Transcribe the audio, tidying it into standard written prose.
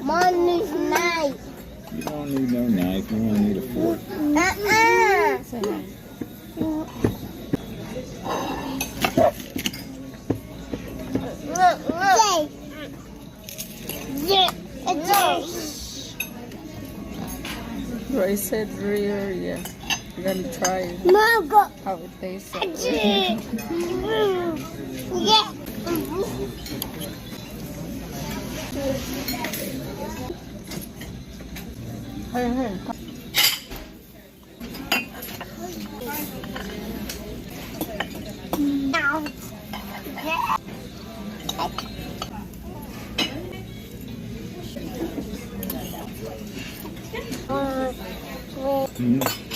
Mom needs knife. You don't need no knife. You only need a fork. Look. Roy said rear, yeah. We're gonna try Mom, go. how it tastes. Yeah. Hey, hey. Now. Mm.